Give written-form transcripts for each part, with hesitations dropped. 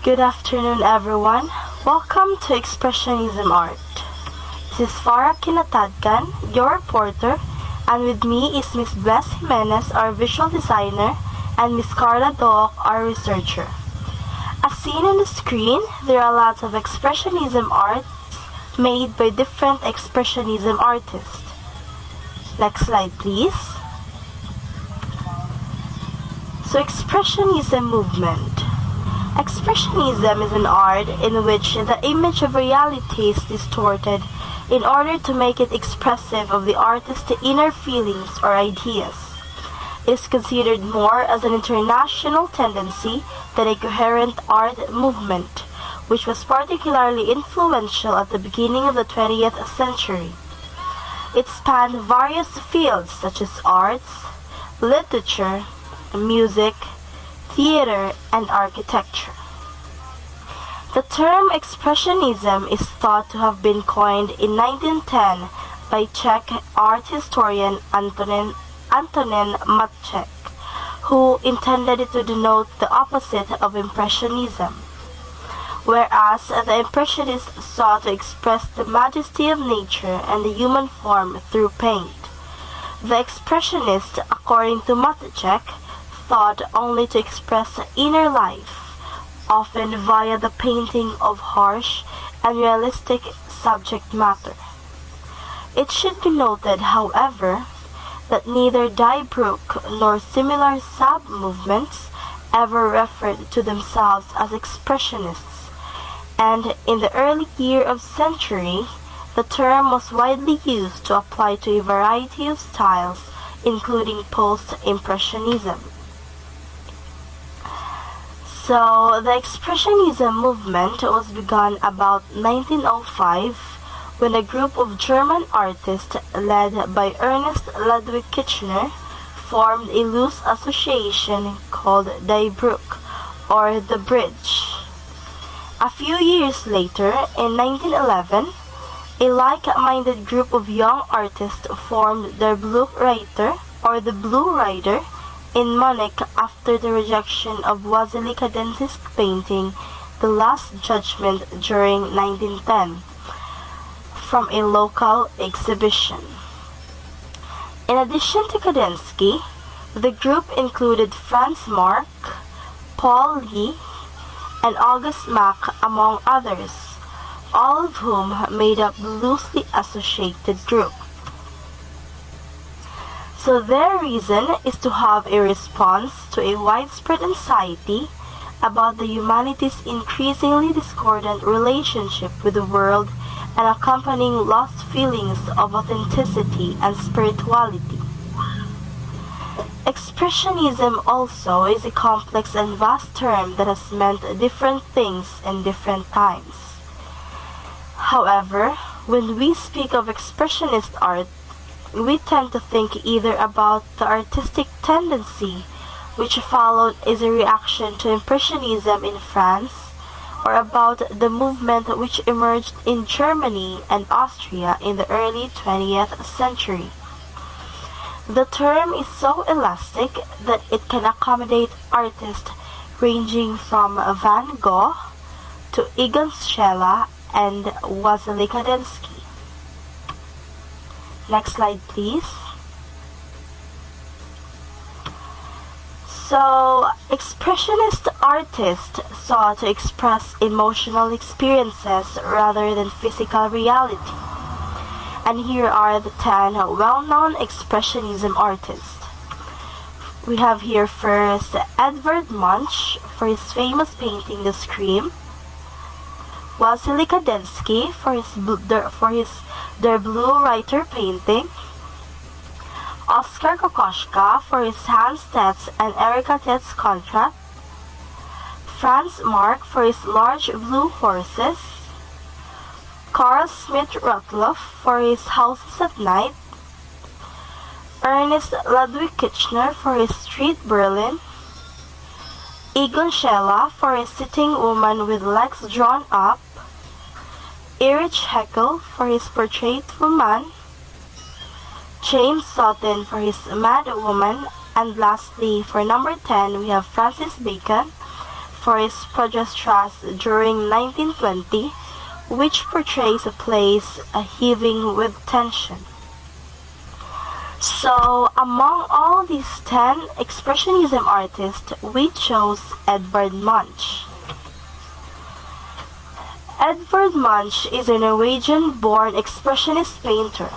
Good afternoon, everyone. Welcome to Expressionism Art. This is Farah Quinatadcan, your reporter, and with me is Miss Jimenez, our visual designer, and Miss Karla, Dooc, our researcher. As seen on the screen, there are lots of Expressionism arts made by different Expressionism artists. Next slide, please. So, Expressionism movement. Expressionism is an art in which the image of reality is distorted in order to make it expressive of the artist's inner feelings or ideas. It is considered more as an international tendency than a coherent art movement, which was particularly influential at the beginning of the 20th century. It spanned various fields such as arts, literature, music, theater, and architecture. The term Expressionism is thought to have been coined in 1910 by Czech art historian Antonin Matček, who intended it to denote the opposite of Impressionism. Whereas the Impressionists sought to express the majesty of nature and the human form through paint, the Expressionists, according to Matček, thought only to express inner life, often via the painting of harsh and realistic subject matter. It should be noted, however, that neither Dooc nor similar sub-movements ever referred to themselves as Expressionists, and in the early year of century, the term was widely used to apply to a variety of styles, including post-Impressionism. So, the Expressionism movement was begun about 1905 when a group of German artists led by Ernst Ludwig Kitchener formed a loose association called Die Brücke, or the Bridge. A few years later, in 1911, a like-minded group of young artists formed the Blue Rider, or the Blue Rider, in Munich after the rejection of Wassily Kandinsky's painting The Last Judgment during 1910 from a local exhibition. In addition to Kandinsky, the group included Franz Marc, Paul Lee, and August Mack, among others, all of whom made up the loosely associated group. So their reason is to have a response to a widespread anxiety about the humanity's increasingly discordant relationship with the world and accompanying lost feelings of authenticity and spirituality. Expressionism also is a complex and vast term that has meant different things in different times. However, when we speak of expressionist art, we tend to think either about the artistic tendency which followed as a reaction to Impressionism in France, or about the movement which emerged in Germany and Austria in the early 20th century. The term is so elastic that it can accommodate artists ranging from Van Gogh to Egon Schiele and Wassily Kandinsky. Next slide, please. So, Expressionist artists sought to express emotional experiences rather than physical reality. And here are the 10 well-known Expressionism artists. We have here first Edvard Munch for his famous painting The Scream, Wassily Kandinsky for his Der Blue Rider painting, Oskar Kokoschka for his Hans Tetz and Erika Tetz contract, Franz Marc for his large blue horses, Carl Schmidt-Rottluff for his Houses at Night, Ernst Ludwig Kitchener for his Street Berlin, Egon Schiele for his Sitting Woman with Legs Drawn Up, Erich Heckel for his Portrait Woman, James Sutton for his Mad Woman, and lastly, for number 10, we have Francis Bacon for his Progestrus during 1920, which portrays a place heaving with tension. So, among all these 10 Expressionism artists, we chose Edvard Munch. Edvard Munch is a Norwegian-born Expressionist painter.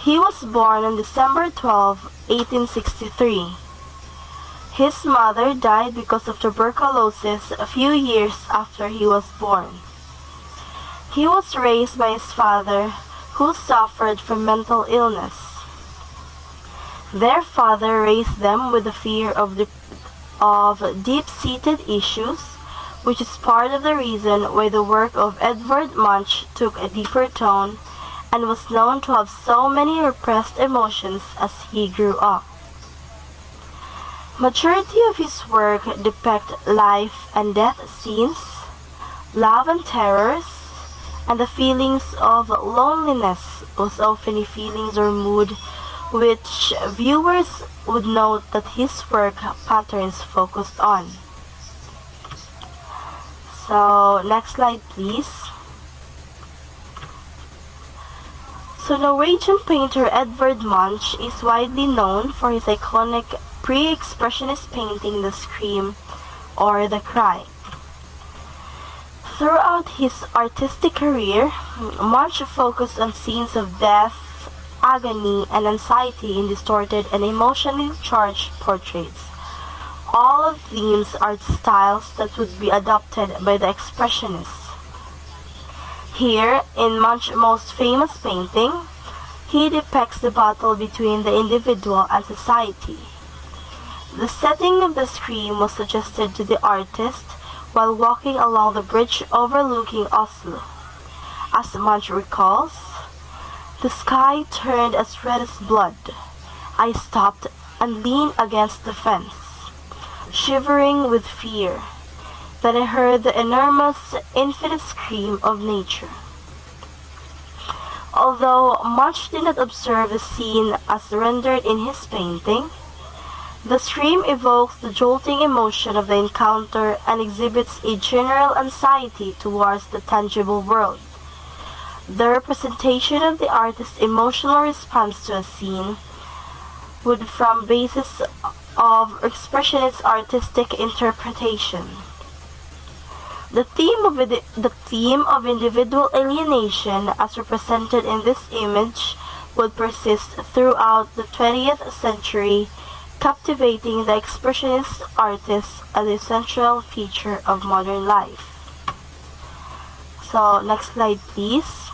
He was born on December 12, 1863. His mother died because of tuberculosis a few years after he was born. He was raised by his father, who suffered from mental illness. Their father raised them with the fear of deep-seated issues, which is part of the reason why the work of Edvard Munch took a deeper tone and was known to have so many repressed emotions as he grew up. Majority of his work depict life and death scenes, love and terrors, and the feelings of loneliness was often feelings or mood which viewers would note that his work patterns focused on. So, next slide please. So, Norwegian painter Edvard Munch is widely known for his iconic pre-expressionist painting The Scream or The Cry. Throughout his artistic career, Munch focused on scenes of death, agony, and anxiety in distorted and emotionally charged portraits. All of these are styles that would be adopted by the Expressionists. Here, in Munch's most famous painting, he depicts the battle between the individual and society. The setting of the scream was suggested to the artist while walking along the bridge overlooking Oslo. As Munch recalls, "The sky turned as red as blood. I stopped and leaned against the fence, shivering with fear. Then I heard the enormous, infinite scream of nature." Although Munch did not observe the scene as rendered in his painting, the scream evokes the jolting emotion of the encounter and exhibits a general anxiety towards the tangible world. The representation of the artist's emotional response to a scene would form basis of Expressionist artistic interpretation. The theme of individual alienation, as represented in this image, would persist throughout the 20th century, captivating the Expressionist artists as a central feature of modern life. So, next slide please.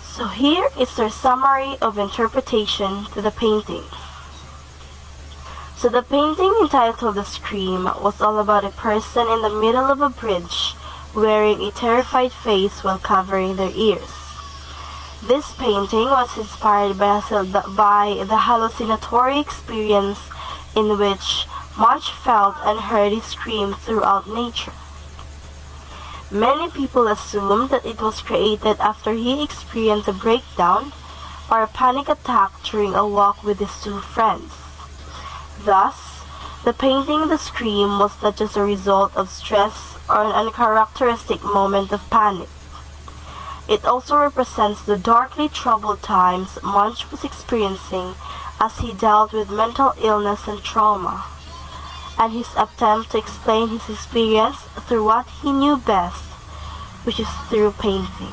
So here is their summary of interpretation to the painting. So the painting entitled The Scream was all about a person in the middle of a bridge wearing a terrified face while covering their ears. This painting was inspired by the hallucinatory experience in which Munch felt and heard a scream throughout nature. Many people assumed that it was created after he experienced a breakdown or a panic attack during a walk with his two friends. Thus, the painting The Scream was not just a result of stress or an uncharacteristic moment of panic. It also represents the darkly troubled times Munch was experiencing as he dealt with mental illness and trauma, and his attempt to explain his experience through what he knew best, which is through painting.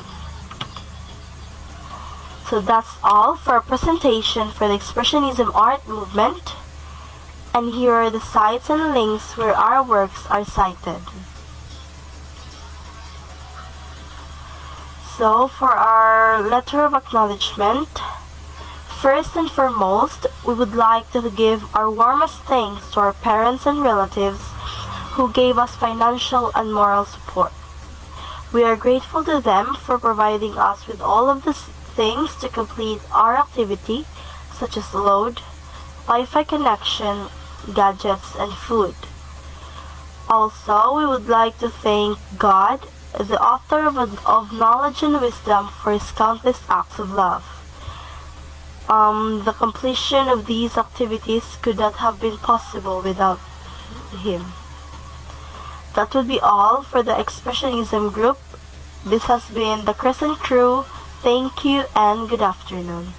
So that's all for our presentation for the Expressionism art movement, and here are the sites and links where our works are cited. So for our letter of acknowledgement, first and foremost, we would like to give our warmest thanks to our parents and relatives who gave us financial and moral support. We are grateful to them for providing us with all of the things to complete our activity, such as load, Wi-Fi connection, gadgets, and food. Also, we would like to thank God, the author of knowledge and wisdom, for his countless acts of love. The completion of these activities could not have been possible without him. that would be all for the Expressionism group. This has been the Crescent Crew. Thank you and good afternoon.